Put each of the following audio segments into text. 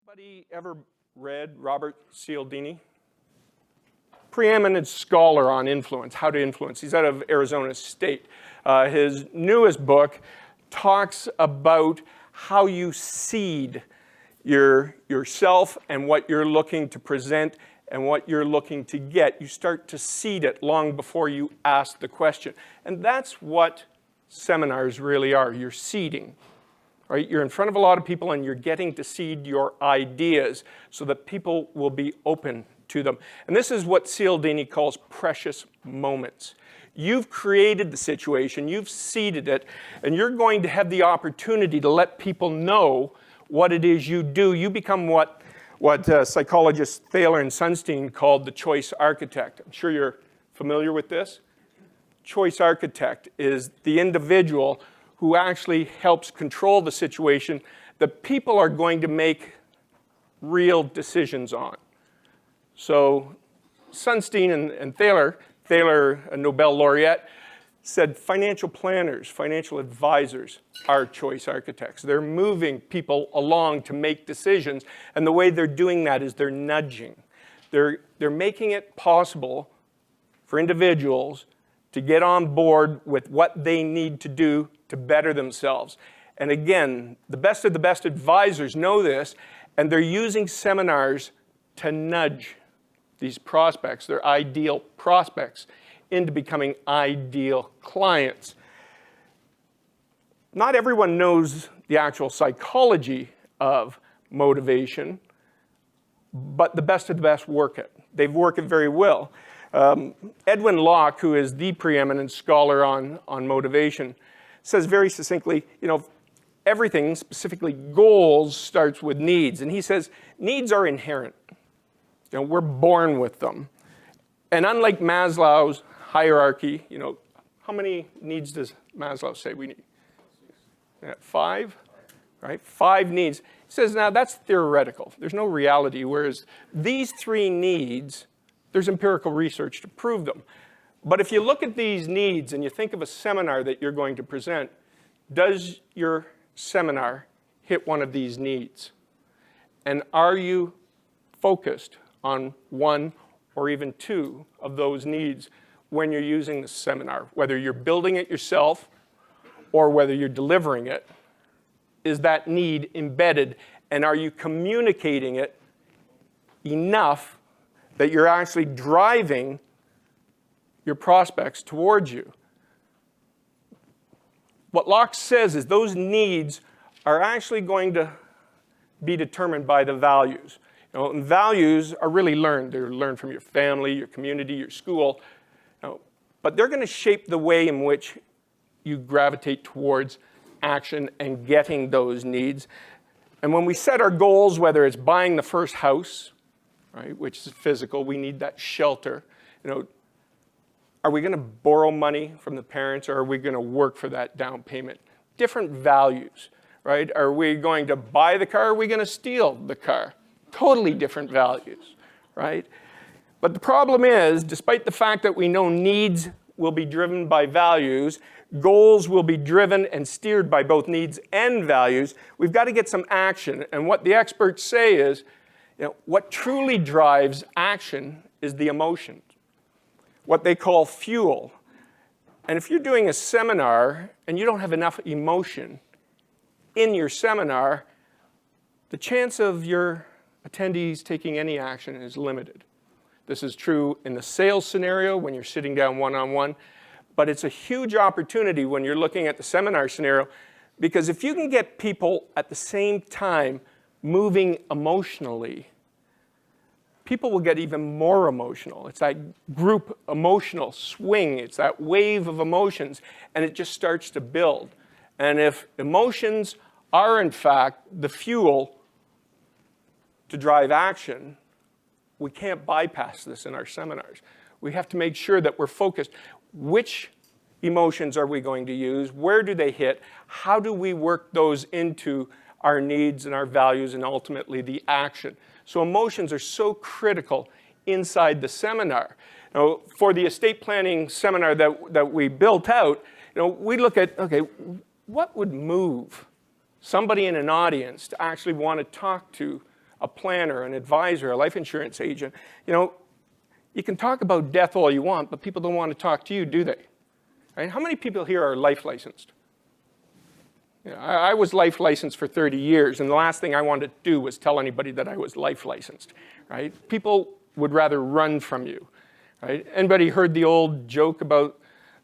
Anybody ever read Robert Cialdini? Preeminent scholar on influence, how to influence. He's out of Arizona State. His newest book talks about how you seed yourself and what you're looking to present and what you're looking to get. You start to seed it long before you ask the question. And that's what seminars really are. You're seeding. Right? You're in front of a lot of people and you're getting to seed your ideas so that people will be open to them. And this is what Cialdini calls precious moments. You've created the situation, you've seeded it, and you're going to have the opportunity to let people know what it is you do. You become what psychologists Thaler and Sunstein called the choice architect. I'm sure you're familiar with this. Choice architect is the individual who actually helps control the situation that people are going to make real decisions on. So Sunstein and Thaler, a Nobel laureate, said financial planners, financial advisors are choice architects. They're moving people along to make decisions, and the way they're doing that is they're nudging. They're making it possible for individuals to get on board with what they need to do to better themselves. And again, the best of the best advisors know this, and they're using seminars to nudge these prospects, their ideal prospects, into becoming ideal clients. Not everyone knows the actual psychology of motivation, but the best of the best work it. They work it very well. Edwin Locke, who is the preeminent scholar on motivation, says very succinctly, everything, specifically goals, starts with needs. And he says, needs are inherent. We're born with them. And unlike Maslow's hierarchy, how many needs does Maslow say we need? 5, right? 5 needs. He says, now that's theoretical. There's no reality, whereas these 3 needs, there's empirical research to prove them. But if you look at these needs and you think of a seminar that you're going to present, does your seminar hit one of these needs? And are you focused on 1 or even 2 of those needs when you're using the seminar? Whether you're building it yourself or whether you're delivering it, is that need embedded? And are you communicating it enough that you're actually driving your prospects towards you? What Locke says is those needs are actually going to be determined by the values. And values are really learned. They're learned from your family, your community, your school. But they're going to shape the way in which you gravitate towards action and getting those needs. And when we set our goals, whether it's buying the first house, right, which is physical, we need that shelter. Are we going to borrow money from the parents, or are we going to work for that down payment? Different values, right? Are we going to buy the car, or are we going to steal the car? Totally different values, right? But the problem is, despite the fact that we know needs will be driven by values, goals will be driven and steered by both needs and values, we've got to get some action. And what the experts say is, what truly drives action is the emotion, what they call fuel. And if you're doing a seminar and you don't have enough emotion in your seminar, the chance of your attendees taking any action is limited. This is true in the sales scenario when you're sitting down one-on-one, but it's a huge opportunity when you're looking at the seminar scenario, because if you can get people at the same time moving emotionally, people will get even more emotional. It's that group emotional swing. It's that wave of emotions, and it just starts to build. And if emotions are, in fact, the fuel to drive action, we can't bypass this in our seminars. We have to make sure that we're focused. Which emotions are we going to use? Where do they hit? How do we work those into our needs and our values and ultimately the action? So emotions are so critical inside the seminar. For the estate planning seminar that we built out, we look at, okay, what would move somebody in an audience to actually want to talk to a planner, an advisor, a life insurance agent. You know, you can talk about death all you want, but people don't want to talk to you, do they? Right? How many people here are life licensed? You know, I was life licensed for 30 years, and the last thing I wanted to do was tell anybody that I was life licensed, right? People would rather run from you, right? Anybody heard the old joke about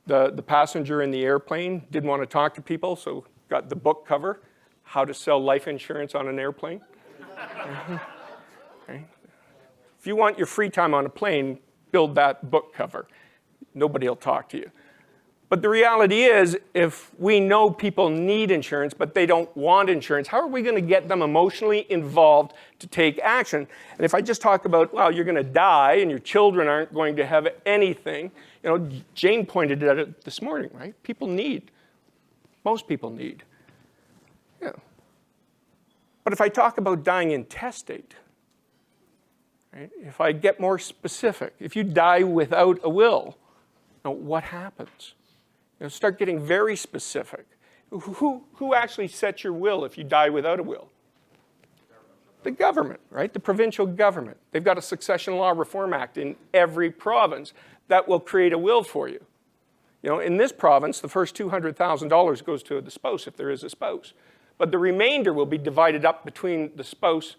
the passenger in the airplane didn't want to talk to people, so got the book cover, How to Sell Life Insurance on an Airplane? Okay. If you want your free time on a plane, build that book cover. Nobody will talk to you. But the reality is, if we know people need insurance, but they don't want insurance, how are we going to get them emotionally involved to take action? And if I just talk about, well, you're going to die and your children aren't going to have anything, you know, Jane pointed at it this morning, right? People need. Most people need. Yeah. But if I talk about dying intestate, right? If I get more specific, if you die without a will, now what happens? You know, start getting very specific. Who actually sets your will if you die without a will? The government, right? The provincial government. They've got a Succession Law Reform Act in every province that will create a will for you. You know, in this province, the first $200,000 goes to the spouse if there is a spouse. But the remainder will be divided up between the spouse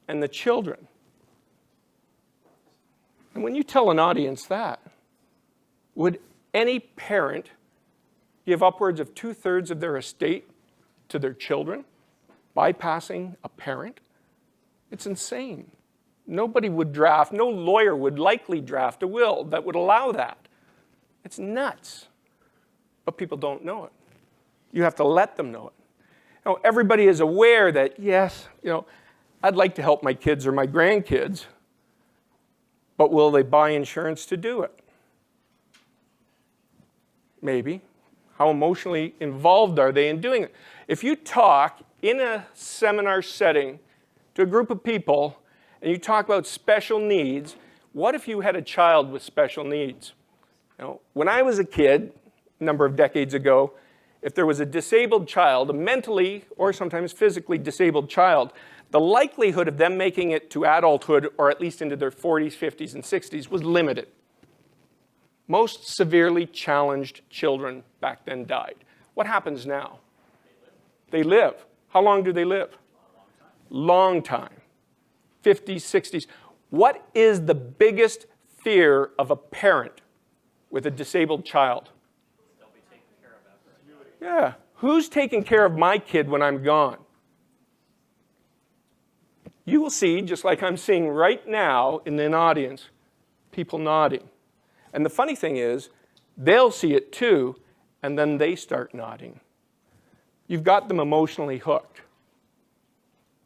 and the children. And when you tell an audience that, would any parent give upwards of 2/3 of their estate to their children, bypassing a parent? It's insane. Nobody would draft, no lawyer would likely draft a will that would allow that. It's nuts. But people don't know it. You have to let them know it. You know, everybody is aware that, yes, you know, I'd like to help my kids or my grandkids, but will they buy insurance to do it? Maybe. How emotionally involved are they in doing it? If you talk in a seminar setting to a group of people and you talk about special needs, what if you had a child with special needs? You know, when I was a kid, a number of decades ago, if there was a disabled child, a mentally or sometimes physically disabled child, the likelihood of them making it to adulthood or at least into their 40s, 50s, and 60s was limited. Most severely challenged children back then died. What happens now? They live. How long do they live? Long time. 50s, 60s. What is the biggest fear of a parent with a disabled child? They'll be taken care of after. Yeah. Who's taking care of my kid when I'm gone? You will see, just like I'm seeing right now in an audience, people nodding. And the funny thing is, they'll see it too, and then they start nodding. You've got them emotionally hooked.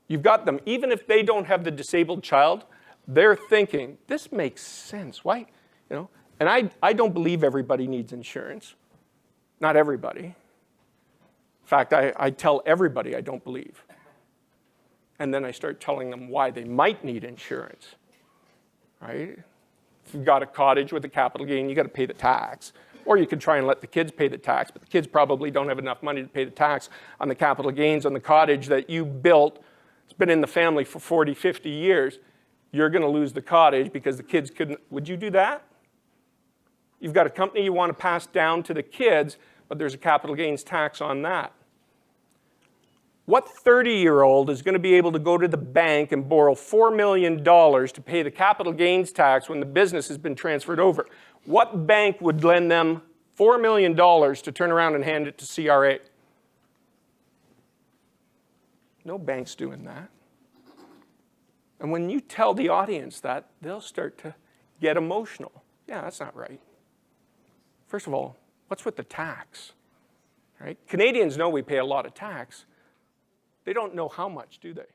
You've got them, even if they don't have the disabled child, they're thinking, this makes sense. Why? You know? And I don't believe everybody needs insurance. Not everybody. In fact, I tell everybody I don't believe. And then I start telling them why they might need insurance, right? If you've got a cottage with a capital gain, you got to pay the tax. Or you could try and let the kids pay the tax, but the kids probably don't have enough money to pay the tax on the capital gains on the cottage that you built. It's been in the family for 40, 50 years. You're going to lose the cottage because the kids couldn't. Would you do that? You've got a company you want to pass down to the kids, but there's a capital gains tax on that. What 30-year-old is going to be able to go to the bank and borrow $4 million to pay the capital gains tax when the business has been transferred over? What bank would lend them $4 million to turn around and hand it to CRA? No bank's doing that. And when you tell the audience that, they'll start to get emotional. Yeah, that's not right. First of all, what's with the tax? Right? Canadians know we pay a lot of tax. They don't know how much, do they?